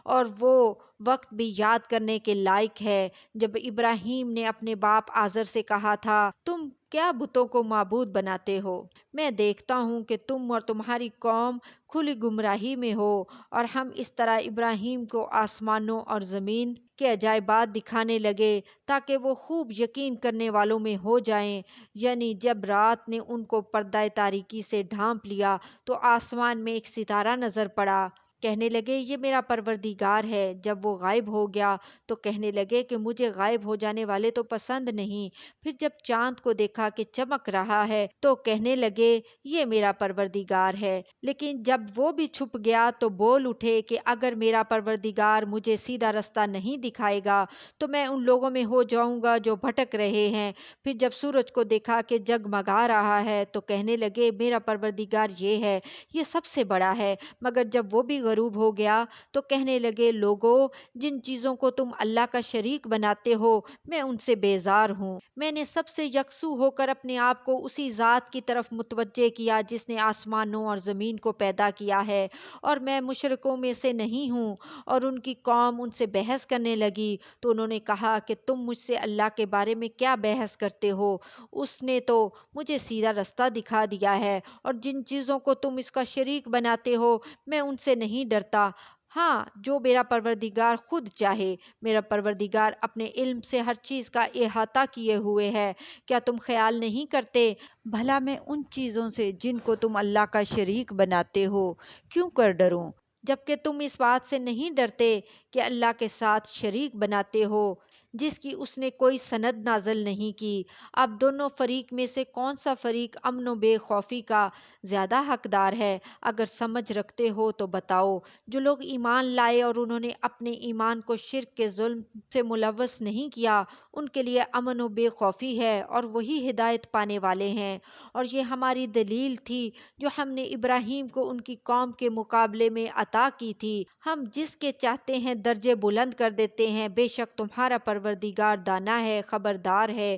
اور وہ وقت بھی یاد کرنے کے لائق ہے جب ابراہیم نے اپنے باپ آزر سے کہا تھا، تم کیا بتوں کو معبود بناتے ہو؟ میں دیکھتا ہوں کہ تم اور تمہاری قوم کھلی گمراہی میں ہو۔ اور ہم اس طرح ابراہیم کو آسمانوں اور زمین کے عجائبات دکھانے لگے تاکہ وہ خوب یقین کرنے والوں میں ہو جائیں۔ یعنی جب رات نے ان کو پردہ تاریکی سے ڈھانپ لیا تو آسمان میں ایک ستارہ نظر پڑا۔ کہنے لگے یہ میرا پروردگار ہے۔ جب وہ غائب ہو گیا تو کہنے لگے کہ مجھے غائب ہو جانے والے تو پسند نہیں۔ پھر جب چاند کو دیکھا کہ چمک رہا ہے تو کہنے لگے یہ میرا پروردگار ہے۔ لیکن جب وہ بھی چھپ گیا تو بول اٹھے کہ اگر میرا پروردگار مجھے سیدھا رستہ نہیں دکھائے گا تو میں ان لوگوں میں ہو جاؤں گا جو بھٹک رہے ہیں۔ پھر جب سورج کو دیکھا کہ جگمگا رہا ہے تو کہنے لگے میرا پروردگار یہ ہے، یہ سب سے بڑا ہے۔ مگر جب وہ بھی غروب ہو گیا تو کہنے لگے لوگو، جن چیزوں کو تم اللہ کا شریک بناتے ہو میں ان سے بیزار ہوں۔ میں نے سب سے یکسو ہو کر اپنے آپ کو اسی ذات کی طرف متوجہ کیا جس نے آسمانوں اور زمین کو پیدا کیا ہے، اور میں مشرکوں میں سے نہیں ہوں۔ اور ان کی قوم ان سے بحث کرنے لگی تو انہوں نے کہا کہ تم مجھ سے اللہ کے بارے میں کیا بحث کرتے ہو؟ اس نے تو مجھے سیدھا رستہ دکھا دیا ہے، اور جن چیزوں کو تم اس کا شریک بناتے ہو میں ان سے نہیں ڈرتا، ہاں جو میرا پروردگار خود چاہے۔ میرا پروردگار اپنے علم سے ہر چیز کا احاطہ کیے ہوئے ہے۔ کیا تم خیال نہیں کرتے بھلا میں ان چیزوں سے جن کو تم اللہ کا شریک بناتے ہو کیوں کر ڈروں، جبکہ تم اس بات سے نہیں ڈرتے کہ اللہ کے ساتھ شریک بناتے ہو جس کی اس نے کوئی سند نازل نہیں کی۔ اب دونوں فریق میں سے کون سا فریق امن و بے خوفی کا زیادہ حقدار ہے؟ اگر سمجھ رکھتے ہو تو بتاؤ۔ جو لوگ ایمان لائے اور انہوں نے اپنے ایمان کو شرک کے ظلم سے ملوث نہیں کیا ان کے لیے امن و بے خوفی ہے اور وہی ہدایت پانے والے ہیں۔ اور یہ ہماری دلیل تھی جو ہم نے ابراہیم کو ان کی قوم کے مقابلے میں عطا کی تھی۔ ہم جس کے چاہتے ہیں درجے بلند کر دیتے ہیں، بے شک تمہارا پروردگار دانا ہے، خبردار ہے۔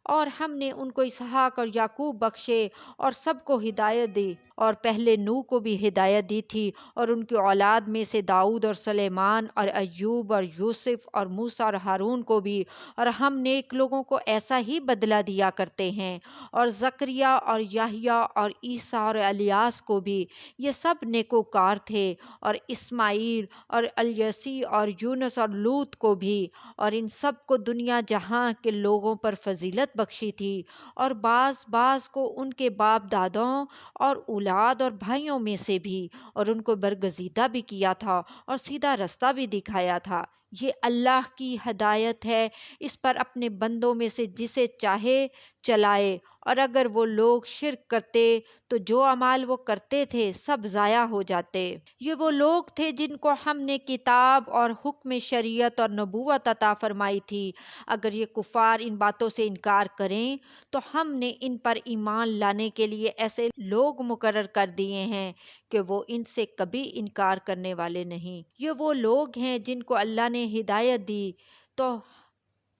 اور ہم نے ان کو اسحاق اور یعقوب بخشے اور سب کو ہدایت دی، اور پہلے نوح کو بھی ہدایت دی تھی، اور ان کی اولاد میں سے داؤد اور سلیمان اور ایوب اور یوسف اور موسیٰ اور ہارون کو بھی، اور ہم نیک لوگوں کو ایسا ہی بدلہ دیا کرتے ہیں، اور زکریا اور یحییٰ اور عیسیٰ اور الیاس کو بھی، یہ سب نیکوکار تھے، اور اسماعیل اور الیسی اور یونس اور لوط کو بھی، اور ان سب کو دنیا جہاں کے لوگوں پر فضیلت بخشی تھی، اور بعض بعض کو ان کے باپ دادوں اور اولاد اور بھائیوں میں سے بھی، اور ان کو برگزیدہ بھی کیا تھا اور سیدھا رستہ بھی دکھایا تھا۔ یہ اللہ کی ہدایت ہے، اس پر اپنے بندوں میں سے جسے چاہے چلائے، اور اگر وہ لوگ شرک کرتے تو جو اعمال وہ کرتے تھے سب ضائع ہو جاتے۔ یہ وہ لوگ تھے جن کو ہم نے کتاب اور حکم شریعت اور نبوت عطا فرمائی تھی۔ اگر یہ کفار ان باتوں سے انکار کریں تو ہم نے ان پر ایمان لانے کے لیے ایسے لوگ مقرر کر دیے ہیں کہ وہ ان سے کبھی انکار کرنے والے نہیں۔ یہ وہ لوگ ہیں جن کو اللہ نے ہدایت دی، تو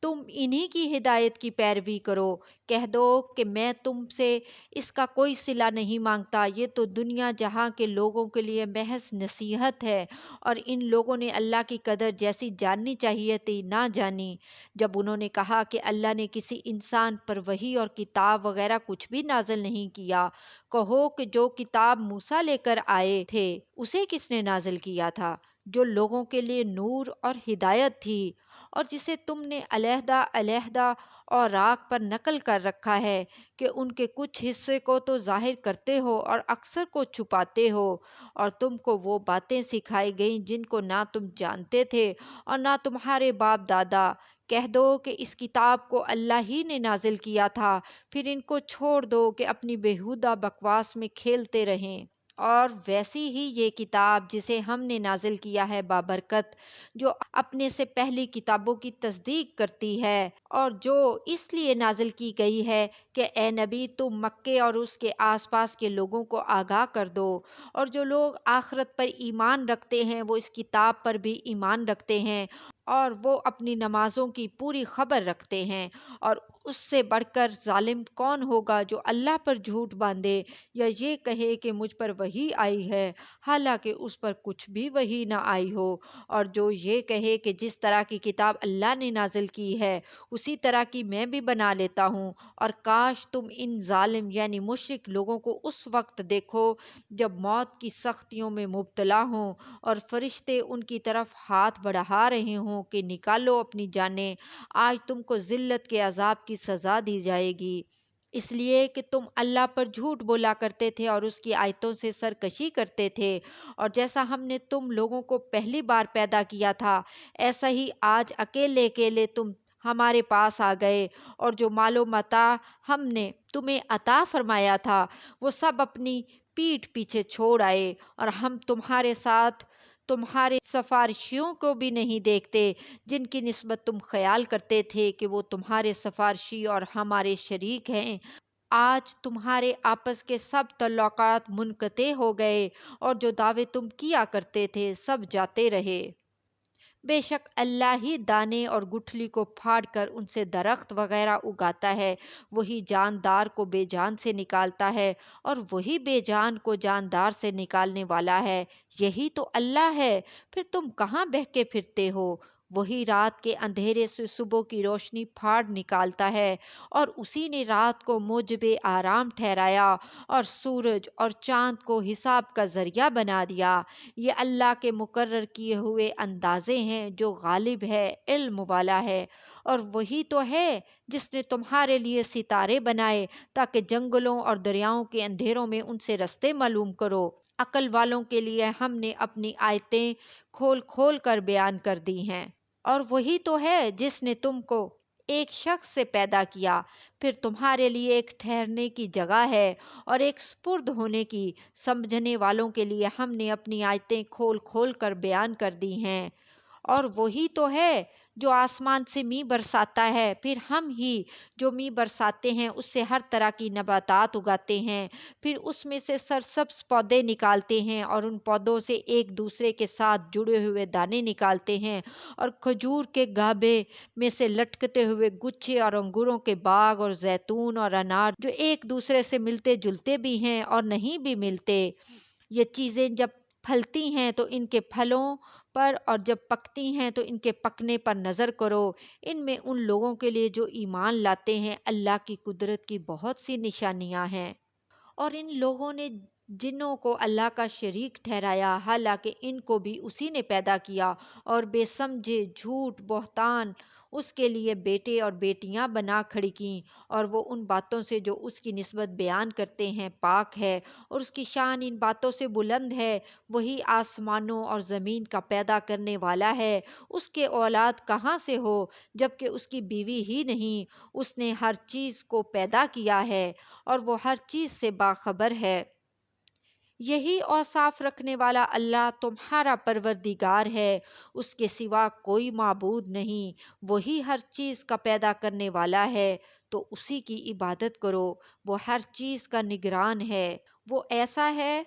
تم انہی کی ہدایت کی پیروی کرو۔ کہہ دو کہ میں تم سے اس کا کوئی صلہ نہیں مانگتا، یہ تو دنیا جہاں کے لوگوں کے لیے محض نصیحت ہے۔ اور ان لوگوں نے اللہ کی قدر جیسی جاننی چاہیے تھی نہ جانی۔ جب انہوں نے کہا کہ اللہ نے کسی انسان پر وحی اور کتاب وغیرہ کچھ بھی نازل نہیں کیا، کہو کہ جو کتاب موسیٰ لے کر آئے تھے اسے کس نے نازل کیا تھا، جو لوگوں کے لیے نور اور ہدایت تھی، اور جسے تم نے علیحدہ علیحدہ اوراق پر نقل کر رکھا ہے کہ ان کے کچھ حصے کو تو ظاہر کرتے ہو اور اکثر کو چھپاتے ہو، اور تم کو وہ باتیں سکھائی گئیں جن کو نہ تم جانتے تھے اور نہ تمہارے باپ دادا۔ کہہ دو کہ اس کتاب کو اللہ ہی نے نازل کیا تھا، پھر ان کو چھوڑ دو کہ اپنی بیہودہ بکواس میں کھیلتے رہیں۔ اور ویسی ہی یہ کتاب جسے ہم نے نازل کیا ہے بابرکت، جو اپنے سے پہلی کتابوں کی تصدیق کرتی ہے، اور جو اس لیے نازل کی گئی ہے کہ اے نبی تم مکے اور اس کے آس پاس کے لوگوں کو آگاہ کر دو، اور جو لوگ آخرت پر ایمان رکھتے ہیں وہ اس کتاب پر بھی ایمان رکھتے ہیں، اور وہ اپنی نمازوں کی پوری خبر رکھتے ہیں۔ اور اس سے بڑھ کر ظالم کون ہوگا جو اللہ پر جھوٹ باندھے یا یہ کہے کہ مجھ پر وحی آئی ہے حالانکہ اس پر کچھ بھی وحی نہ آئی ہو، اور جو یہ کہے کہ جس طرح کی کتاب اللہ نے نازل کی ہے اسی طرح کی میں بھی بنا لیتا ہوں۔ اور کاش تم ان ظالم یعنی مشرک لوگوں کو اس وقت دیکھو جب موت کی سختیوں میں مبتلا ہوں اور فرشتے ان کی طرف ہاتھ بڑھا رہے ہوں کہ نکالو اپنی جانیں، آج تم کو ذلت کے عذاب کی سزا دی جائے گی، اس لیے کہ تم اللہ پر جھوٹ بولا کرتے تھے اور اس کی آیتوں سے سرکشی کرتے تھے۔ اور جیسا ہم نے تم لوگوں کو پہلی بار پیدا کیا تھا ایسا ہی آج اکیلے اکیلے تم ہمارے پاس آ گئے، اور جو مال و متاع ہم نے تمہیں عطا فرمایا تھا وہ سب اپنی پیٹھ پیچھے چھوڑ آئے، اور ہم تمہارے ساتھ تمہارے سفارشیوں کو بھی نہیں دیکھتے جن کی نسبت تم خیال کرتے تھے کہ وہ تمہارے سفارشی اور ہمارے شریک ہیں۔ آج تمہارے آپس کے سب تعلقات منقطع ہو گئے اور جو دعوے تم کیا کرتے تھے سب جاتے رہے۔ بے شک اللہ ہی دانے اور گٹھلی کو پھاڑ کر ان سے درخت وغیرہ اگاتا ہے، وہی جاندار کو بے جان سے نکالتا ہے اور وہی بے جان کو جاندار سے نکالنے والا ہے، یہی تو اللہ ہے، پھر تم کہاں بہکے پھرتے ہو؟ وہی رات کے اندھیرے سے صبح کی روشنی پھاڑ نکالتا ہے، اور اسی نے رات کو موجب آرام ٹھہرایا اور سورج اور چاند کو حساب کا ذریعہ بنا دیا۔ یہ اللہ کے مقرر کیے ہوئے اندازے ہیں جو غالب ہے، علم والا ہے۔ اور وہی تو ہے جس نے تمہارے لیے ستارے بنائے تاکہ جنگلوں اور دریاؤں کے اندھیروں میں ان سے رستے معلوم کرو۔ عقل والوں کے لیے ہم نے اپنی آیتیں کھول کھول کر بیان کر دی ہیں۔ اور وہی تو ہے جس نے تم کو ایک شخص سے پیدا کیا، پھر تمہارے لیے ایک ٹھہرنے کی جگہ ہے اور ایک سپرد ہونے کی، سمجھنے والوں کے لیے ہم نے اپنی آیتیں کھول کھول کر بیان کر دی ہیں۔ اور وہی تو ہے جو آسمان سے می برساتا ہے، پھر ہم ہی جو می برساتے ہیں اس سے ہر طرح کی نباتات اگاتے ہیں، پھر اس میں سے سرسبز پودے نکالتے ہیں اور ان پودوں سے ایک دوسرے کے ساتھ جڑے ہوئے دانے نکالتے ہیں، اور کھجور کے گابے میں سے لٹکتے ہوئے گچھے اور انگوروں کے باغ اور زیتون اور انار جو ایک دوسرے سے ملتے جلتے بھی ہیں اور نہیں بھی ملتے۔ یہ چیزیں جب پھلتی ہیں تو ان کے پھلوں پر اور جب پکتی ہیں تو ان کے پکنے پر نظر کرو، ان میں ان لوگوں کے لیے جو ایمان لاتے ہیں اللہ کی قدرت کی بہت سی نشانیاں ہیں۔ اور ان لوگوں نے جنوں کو اللہ کا شریک ٹھہرایا حالانکہ ان کو بھی اسی نے پیدا کیا، اور بے سمجھے جھوٹ بہتان اس کے لیے بیٹے اور بیٹیاں بنا کھڑی کیں، اور وہ ان باتوں سے جو اس کی نسبت بیان کرتے ہیں پاک ہے، اور اس کی شان ان باتوں سے بلند ہے۔ وہی آسمانوں اور زمین کا پیدا کرنے والا ہے، اس کے اولاد کہاں سے ہو جبکہ اس کی بیوی ہی نہیں، اس نے ہر چیز کو پیدا کیا ہے اور وہ ہر چیز سے باخبر ہے۔ یہی اوصاف رکھنے والا اللہ تمہارا پروردگار ہے، اس کے سوا کوئی معبود نہیں، وہی ہر چیز کا پیدا کرنے والا ہے، تو اسی کی عبادت کرو، وہ ہر چیز کا نگران ہے۔ وہ ایسا ہے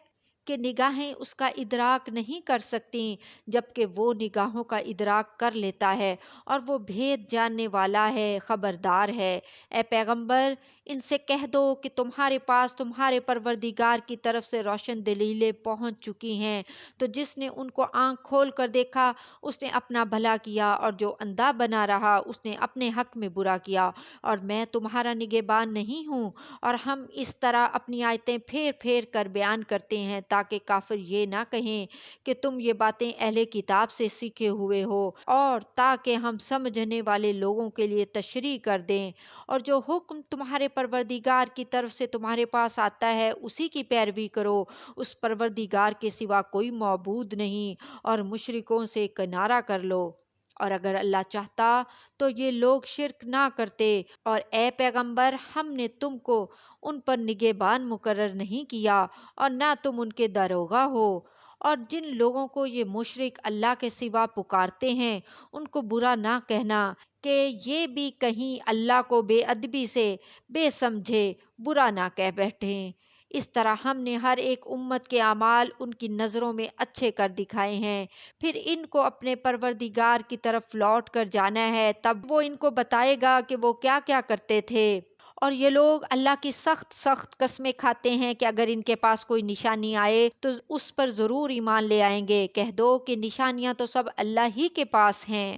کہ نگاہیں اس کا ادراک نہیں کر سکتی جبکہ وہ نگاہوں کا ادراک کر لیتا ہے، اور وہ بھید جاننے والا ہے، خبردار ہے۔ اے پیغمبر ان سے کہہ دو کہ تمہارے پاس تمہارے پروردگار کی طرف سے روشن دلیلیں پہنچ چکی ہیں، تو جس نے ان کو آنکھ کھول کر دیکھا اس نے اپنا بھلا کیا، اور جو اندھا بنا رہا اس نے اپنے حق میں برا کیا، اور میں تمہارا نگہبان نہیں ہوں۔ اور ہم اس طرح اپنی آیتیں پھیر پھیر کر بیان کرتے ہیں تاکہ کافر یہ نہ کہیں کہ تم یہ باتیں اہل کتاب سے سیکھے ہوئے ہو، اور تاکہ ہم سمجھنے والے لوگوں کے لیے تشریح کر دیں۔ اور جو حکم تمہارے پروردگار کی طرف سے تمہارے پاس آتا ہے اسی کی پیروی کرو، اس پروردگار کے سوا کوئی معبود نہیں، اور مشرکوں سے کنارہ کر لو۔ اور اگر اللہ چاہتا تو یہ لوگ شرک نہ کرتے، اور اے پیغمبر ہم نے تم کو ان پر نگہبان مقرر نہیں کیا اور نہ تم ان کے داروغہ ہو۔ اور جن لوگوں کو یہ مشرک اللہ کے سوا پکارتے ہیں ان کو برا نہ کہنا کہ یہ بھی کہیں اللہ کو بے ادبی سے بے سمجھے برا نہ کہہ بیٹھیں، اس طرح ہم نے ہر ایک امت کے اعمال ان کی نظروں میں اچھے کر دکھائے ہیں، پھر ان کو اپنے پروردگار کی طرف لوٹ کر جانا ہے، تب وہ ان کو بتائے گا کہ وہ کیا کیا کرتے تھے۔ اور یہ لوگ اللہ کی سخت سخت قسمیں کھاتے ہیں کہ اگر ان کے پاس کوئی نشانی آئے تو اس پر ضرور ایمان لے آئیں گے۔ کہہ دو کہ نشانیاں تو سب اللہ ہی کے پاس ہیں۔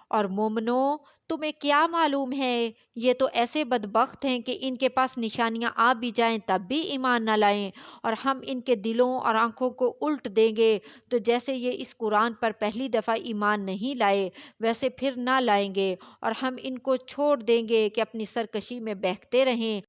اور مومنو، تمہیں کیا معلوم ہے، یہ تو ایسے بدبخت ہیں کہ ان کے پاس نشانیاں آ بھی جائیں تب بھی ایمان نہ لائیں، اور ہم ان کے دلوں اور آنکھوں کو الٹ دیں گے تو جیسے یہ اس قرآن پر پہلی دفعہ ایمان نہیں لائے ویسے پھر نہ لائیں گے، اور ہم ان کو چھوڑ دیں گے کہ اپنی سرکشی میں بہکتے رہیں